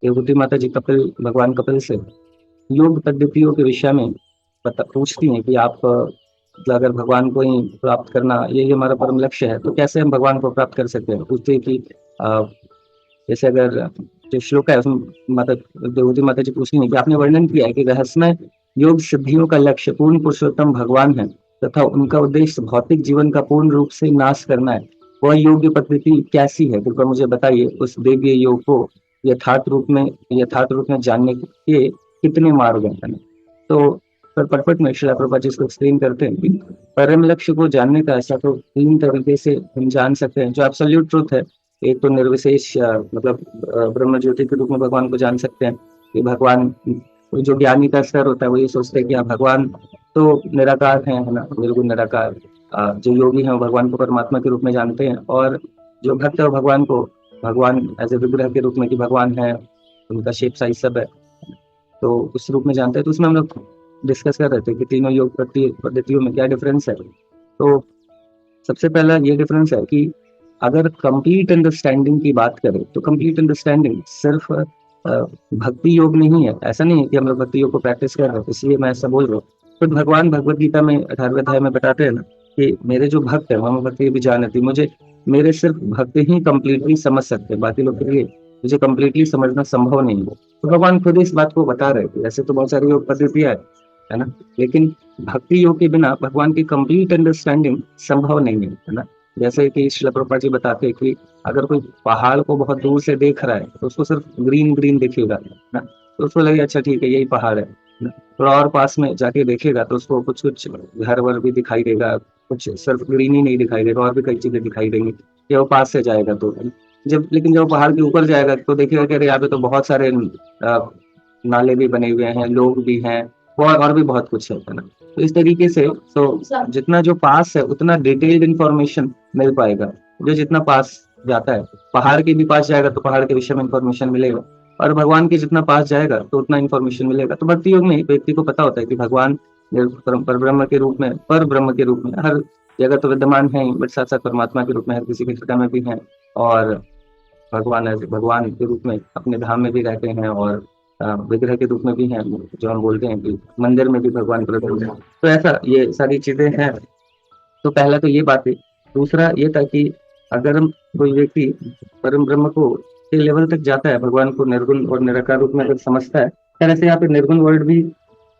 देवहूति माता जी कपिल भगवान कपिल से योग पद्धतियों के विषय में पूछती हैं कि आप मतलब अगर भगवान को ही प्राप्त करना यही हमारा परम लक्ष्य है, तो कैसे हम भगवान को प्राप्त कर सकते हैं? पूछते हैं कि जैसे अगर जो श्लोक है उसमें माता देवहूति माता जी पूछती हैं कि आपने वर्णन किया है कि रहस्यमय योग सिद्धियों का लक्ष्य पूर्ण पुरुषोत्तम भगवान है तथा उनका उद्देश्य भौतिक जीवन का पूर्ण रूप से नाश करना है। वह योग्य पद्धति कैसी है? कृपया मुझे बताइए। उस दिव्य योग को यथार्थ रूप में जानने के कितने मार्ग हैं? है ना? तो पटपट में श्रील प्रभुपाद जी इसको एक्सप्लेन करते हैं कि परम लक्ष्य को जानने का ऐसा तो 3 तरीके से हम जान सकते हैं। जो एब्सोल्यूट ट्रुथ है, एक तो निर्विशेष मतलब ब्रह्म ज्योति के रूप में भगवान को जान सकते हैं कि भगवान, जो ज्ञानी का स्तर होता है वो ये सोचते हैं कि हाँ, भगवान तो निराकार है ना, निर्गुण निराकार। जो योगी हैं वो भगवान को परमात्मा के रूप में जानते हैं, और जो भक्त है वो भगवान एज ए विग्रह के रूप में कि भगवान है, उनका शेप साइज सब है, तो उस रूप में जानते हैं। तो उसमें हम लोग डिस्कस कर रहे थे कि तीनों योग पद्धतियों में क्या डिफरेंस है। तो सबसे पहला ये डिफरेंस है कि अगर कंप्लीट अंडरस्टैंडिंग की बात करें तो कंप्लीट अंडरस्टैंडिंग सिर्फ भक्ति योग नहीं है। ऐसा नहीं है कि हम लोग भक्ति योग को प्रैक्टिस कर रहे हैं इसलिए मैं ऐसा बोल रहा हूँ। तो भगवान भगवत गीता में 18वें अध्याय में बताते हैं ना कि मेरे जो भक्त है वह भक्ति भी जानती, मुझे मेरे सिर्फ भक्त ही कंप्लीटली समझ सकते हैं, बाकी लोग के लिए मुझे कंप्लीटली समझना संभव नहीं है। तो भगवान खुद इस बात को बता रहे थे। ऐसे तो बहुत सारी योग पद्धतियां है ना, लेकिन भक्ति योग के बिना भगवान की कंप्लीट अंडरस्टैंडिंग संभव नहीं है ना। जैसे कि श्रील प्रभुपाद जी बताते हैं कि अगर कोई पहाड़ को बहुत दूर से देख रहा है तो उसको सिर्फ ग्रीन ग्रीन दिखेगा ना, तो उसको लगेगा अच्छा ठीक है यही पहाड़ है ना। थोड़ा और पास में जाके देखेगा तो उसको कुछ कुछ घर वर भी दिखाई देगा, कुछ सिर्फ ग्रीन ही नहीं दिखाई देगा, और भी कई चीजें दिखाई देंगी ये वो पास से जाएगा तो। लेकिन जब पहाड़ के ऊपर जाएगा तो देखेगा कि अरे यहाँ पे तो बहुत सारे नाले भी बने हुए हैं, लोग भी हैं, और भी बहुत कुछ है ना। तो इस तरीके से तो जितना जो पास है उतना डिटेल्ड इंफॉर्मेशन मिल पाएगा। जो जितना पास जाता है, पहाड़ के भी पास जाएगा तो पहाड़ के विषय में इंफॉर्मेशन मिलेगा, और भगवान के जितना पास जाएगा तो उतना इंफॉर्मेशन मिलेगा। तो भक्ति योग में व्यक्ति को पता होता है कि भगवान पर ब्रह्म के रूप में हर जगह तो विद्यमान है, बट साथ साथ परमात्मा के रूप में हर किसी के हृदय में भी है, और भगवान के रूप में अपने धाम में भी रहते हैं, और विग्रह के रूप में भी हैं, जो हम बोलते हैं कि मंदिर में भी भगवान प्रकट हैं। तो ऐसा ये सारी चीजें हैं। तो पहला तो ये बात है। दूसरा ये था कि अगर हम कोई व्यक्ति परम ब्रह्म को के लेवल तक जाता है, भगवान को निर्गुण और निराकार रूप में अगर समझता है, तरह से यहाँ पे निर्गुण वर्ड भी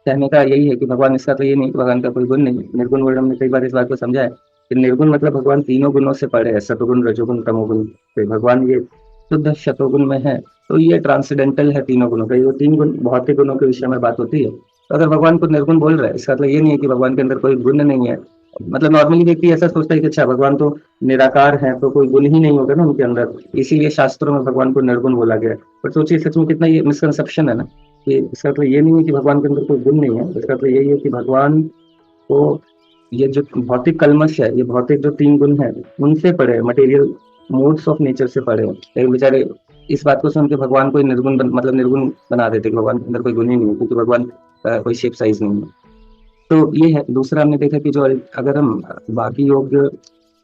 कहने का यही है कि भगवान, इसका तो ये नहीं कि भगवान का कोई गुण नहीं है। निर्गुण वर्ड हमने कई बार इस बात को समझा है कि निर्गुण मतलब भगवान तीनों गुणों से परे है, सतोगुण रजोगुण तमोगुण से भगवान ये शुद्ध शतोगुण में है। तो ये ट्रांसडेंटल है तीनों गुणों का। ये 3 गुण भौतिक गुणों के विषय में बात होती है। तो अगर भगवान को निर्गुण बोल रहा है, इसका मतलब ये नहीं है कि भगवान के अंदर कोई गुण नहीं है। मतलब नॉर्मली व्यक्ति ऐसा सोचता है कि अच्छा भगवान तो निराकार है तो कोई गुण ही नहीं होगा ना उनके अंदर, इसीलिए शास्त्रों में भगवान को निर्गुण बोला गया। पर सोचिए सच में कितना ये मिसकंसेप्शन है ना, कि इसका तो ये नहीं है कि भगवान के अंदर कोई गुण नहीं है। इसका तो यही है कि भगवान को ये जो भौतिक कलमश है, ये भौतिक जो 3 गुण है उनसे पड़े, मटेरियल मोड्स ऑफ नेचर से पड़े। लेकिन बेचारे इस बात को सुन के भगवान को मतलब निर्गुण बना देते कि भगवान के अंदर कोई गुण ही नहीं है, क्योंकि भगवान कोई शेप साइज नहीं है। तो ये है। दूसरा हमने देखा कि जो अगर हम बाकी योग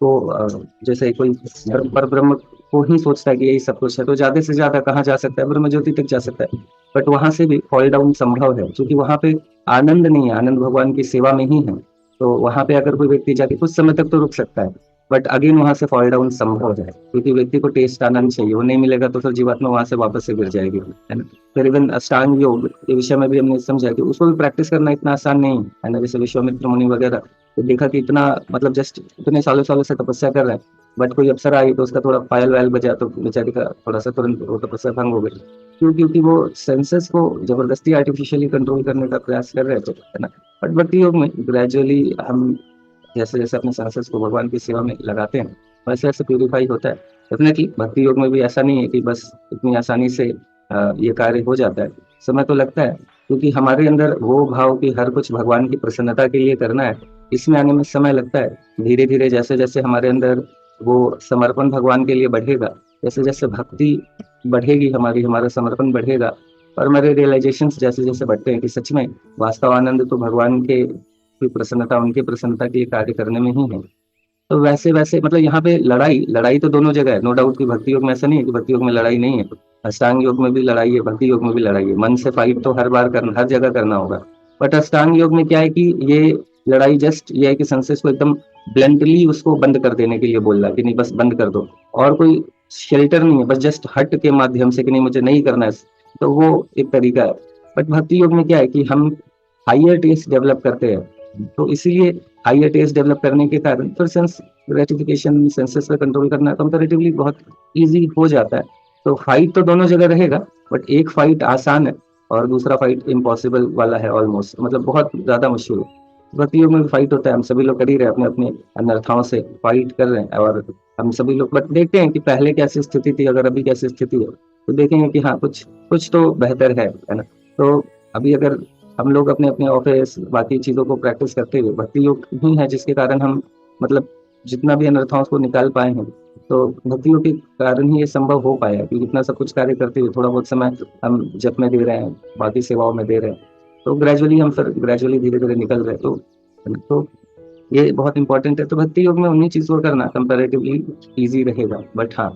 को जैसे कोई पर ब्रह्म को ही सोचता है कि यही सब कुछ है, तो ज्यादा से ज्यादा कहाँ जा सकता है? ब्रह्म ज्योति तक जा सकता है। बट वहां से भी फॉल डाउन संभव है, क्योंकि वहां पे आनंद नहीं है, आनंद भगवान की सेवा में ही है। तो वहां पे अगर कोई व्यक्ति जाके कुछ समय तक तो रुक सकता है, बट अगेन वहां से फॉल डाउन संभव है, क्योंकि व्यक्ति को टेस्ट आनंद चाहिए, वो नहीं मिलेगा तो फिर जीवात्मा वहां से वापस से गिर जाएगी, है ना। फिर इवन अष्टांग योग के विषय में भी हमने समझा कि उसको भी प्रैक्टिस करना इतना आसान नहीं है ना। जैसे विश्वामित्र मुनि वगैरह, तो देखा कि इतना मतलब जस्ट इतने सालों सालों से तपस्या कर रहे हैं, बट कोई अप्सरा आई तो उसका थोड़ा पायल वायल बजा तो बेचारी का थोड़ा सा तुरंत वो तपस्या भंग हो गई। क्योंकि वो सेंसेस को जबरदस्ती आर्टिफिशियली कंट्रोल करने का प्रयास कर रहे थे, है ना। बट भक्ति योग में ग्रेजुअली हम जैसे जैसे अपने सेंसेस को भगवान की सेवा में लगाते हैं वैसे वैसे प्यूरिफाई होता है। डेफिनेटली भक्ति योग में भी ऐसा नहीं है कि बस इतनी आसानी से ये कार्य हो जाता है। समय तो लगता है, क्योंकि हमारे अंदर वो भाव कि हर कुछ भगवान की प्रसन्नता के लिए करना है, इसमें आने में समय लगता है। धीरे धीरे जैसे जैसे हमारे अंदर वो समर्पण भगवान के लिए बढ़ेगा, जैसे जैसे भक्ति बढ़ेगी हमारी, हमारा समर्पण बढ़ेगा, और हमारे रियलाइजेशन जैसे जैसे बढ़ते हैं कि सच में वास्तव आनंद तो भगवान के की प्रसन्नता, उनकी प्रसन्नता के लिए कार्य करने में ही है। तो वैसे वैसे मतलब यहाँ पे लड़ाई लड़ाई तो दोनों जगह है, नो डाउट कि भक्ति योग में ऐसा नहीं है कि भक्ति योग में लड़ाई नहीं है। अष्टांग योग में भी लड़ाई है, भक्ति योग में भी लड़ाई है। मन से फाइट तो हर बार करना, हर जगह करना होगा। बट अष्टांग योग में क्या है कि ये लड़ाई जस्ट ये है कि सेंसेस को एकदम ब्लंटली उसको बंद कर देने के लिए बोल रहा है कि नहीं बस बंद कर दो, और कोई शेल्टर नहीं है, बस जस्ट हट के माध्यम से कि नहीं मुझे नहीं करना है, तो वो एक तरीका है। बट भक्ति योग में क्या है कि हम हाइयर टेस्ट डेवलप करते हैं, तो इसीलिए हाइयर टेस्ट डेवलप करने के कारण फिर सेंस ग्रेटिफिकेशन, सेंसेस पे कंट्रोल करना कंपैरेटिवली बहुत इजी हो जाता है। तो फाइट तो दोनों जगह रहेगा, बट एक फाइट आसान है और दूसरा फाइट इम्पॉसिबल वाला है, ऑलमोस्ट मतलब बहुत ज्यादा मुश्किल है। भक्ति योग में भी फाइट होता है, हम सभी लोग कर ही रहे हैं, अपने अपने अनर्थाओं से फाइट कर रहे हैं, और हम सभी लोग बट देखते हैं कि पहले कैसी स्थिति थी, अगर अभी कैसी स्थिति है, तो देखेंगे कि हाँ कुछ कुछ तो बेहतर है ना। तो अभी अगर हम लोग अपने अपने ऑफिस बाकी चीजों को प्रैक्टिस करते हुए, भक्ति योग ही है जिसके कारण हम मतलब जितना भी अनर्थाओं को निकाल पाए हैं, तो भक्ति योग के कारण ही ये संभव हो पाया कि इतना सब कुछ कार्य करते हुए थोड़ा बहुत समय हम जप में दे रहे हैं, बाकी सेवाओं में दे रहे हैं, तो ग्रेजुअली हम फिर ग्रेजुअली धीरे धीरे निकल रहे हैं। तो ये बहुत इंपॉर्टेंट है। तो भक्ति योग में उन्हीं चीजों को करना कंपैरेटिवली इजी रहेगा, बट हाँ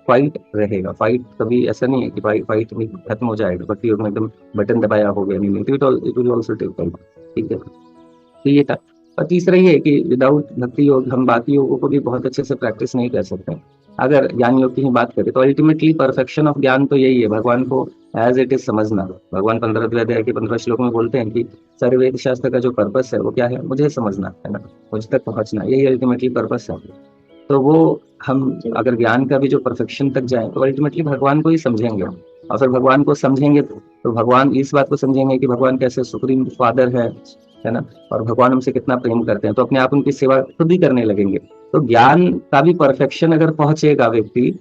फाइट रहेगा। फाइट कभी ऐसा नहीं है कि फाइट में खत्म हो जाएगा, भक्ति योग में एकदम बटन दबाया हो गया, नहीं, it will also take time. ठीक है, तो ये था। और तीसरा ये है कि विदाउट भक्ति योग हम बाकी योगों को भी बहुत अच्छे से प्रैक्टिस नहीं कर सकते। अगर ज्ञान योग की ही बात करें तो अल्टीमेटली परफेक्शन ऑफ ज्ञान तो यही है, भगवान को एज इट इज समझना। भगवान 15वें अध्याय के 15 श्लोक में बोलते हैं कि सारे वेद शास्त्र का जो पर्पस है वो क्या है, मुझे समझना है ना, मुझ तक पहुंचना, यही अल्टीमेटली पर्पस है। तो वो हम अगर ज्ञान का भी जो परफेक्शन तक जाए तो अल्टीमेटली भगवान को ही समझेंगे, और फिर भगवान को समझेंगे तो भगवान इस बात को समझेंगे कि भगवान कैसे सुप्रीम फादर है ना, और भगवान हमसे कितना प्रेम करते हैं, तो अपने आप उनकी सेवा खुद ही करने लगेंगे। तो ज्ञान का भी परफेक्शन अगर पहुंचेगा व्यक्ति,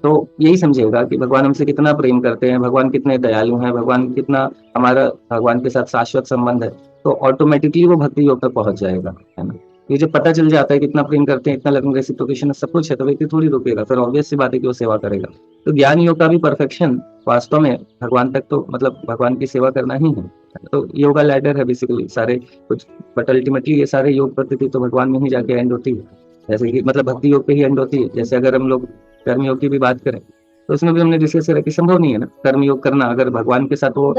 तो यही समझेगा कि भगवान हमसे कितना प्रेम करते हैं, भगवान कितने दयालु हैं, भगवान कितना हमारा भगवान के साथ शाश्वत संबंध है, तो ऑटोमेटिकली वो भक्ति योग तक पहुंच जाएगा, है ना। ये जब पता चल जाता है कितना प्रेम करते हैं, इतना लगन रेसिप्रोकेशन है, सब कुछ है, तो व्यक्ति थोड़ी रुकेगा, फिर ऑब्वियस सी बात है कि वो सेवा करेगा। तो ज्ञान योग का भी परफेक्शन वास्तव में भगवान तक, तो मतलब भगवान की सेवा करना ही है। तो योगा लैडर है बेसिकली सारे कुछ, बट अल्टीमेटली ये सारे योग पद्धति तो भगवान में ही जाके एंड होती है, जैसे कि मतलब भक्ति योग पे ही एंड होती है। जैसे अगर हम लोग कर्म योग की भी बात करें तो उसमें भी हमने डिस्कस करा कि संभव नहीं है ना कर्म योग करना अगर भगवान के साथ वो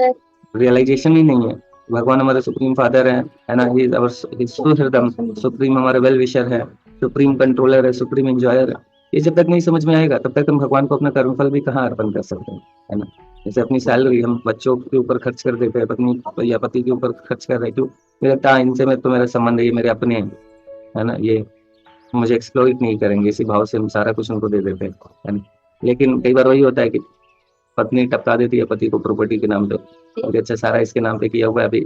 रियलाइजेशन ही नहीं है। भगवान हमारे सुप्रीम फादर है ना, ही इज आवर सुहृदम, सुप्रीम हमारे वेल विशर है, सुप्रीम कंट्रोलर है, सुप्रीम एंजॉयर है। ये जब तक नहीं समझ में आएगा तब तक हम भगवान को अपना कर्मफल भी कहाँ अर्पण कर सकते हैं, है ना। जैसे अपनी सैलरी हम बच्चों के ऊपर खर्च कर देते हैं, पत्नी या पति के ऊपर खर्च कर रहे, क्यों, मुझे लगता है इनसे तो मेरा संबंध है, ये मेरे अपने हैं, है ना, ये मुझे एक्सप्लॉइट नहीं करेंगे, इसी भाव से हम सारा कुछ उनको दे देते हैं, है ना। लेकिन कई बार वही होता है कि पत्नी टपका देती है पति को प्रॉपर्टी के नाम पे, और अच्छा सारा इसके नाम पे किया हुआ है, अभी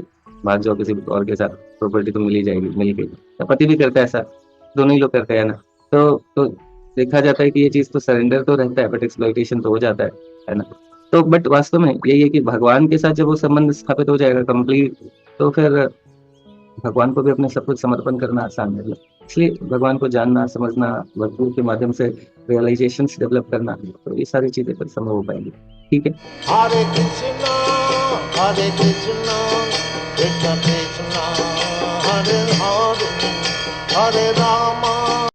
भाग जाओ किसी और के साथ, प्रॉपर्टी तो मिल ही जाएगी, मिल गई। तो पति भी करता है ऐसा, दोनों ही लोग करते हैं ना। तो देखा जाता है कि ये चीज तो सरेंडर तो रहता है, बट एक्सप्लॉइटेशन तो हो जाता है ना। तो बट वास्तव में यही है कि भगवान के साथ जब वो संबंध स्थापित हो जाएगा कंप्लीट, तो फिर भगवान को भी अपने सब कुछ समर्पण करना आसान है। इसलिए भगवान को जानना, समझना, भक्ति के माध्यम से रियलाइजेशन डेवलप करना, तो ये सारी चीजें फिर संभव हो पाएंगी। ठीक है। हरे कृष्णा कृष्ण कृष्ण हरे हरे हरे राम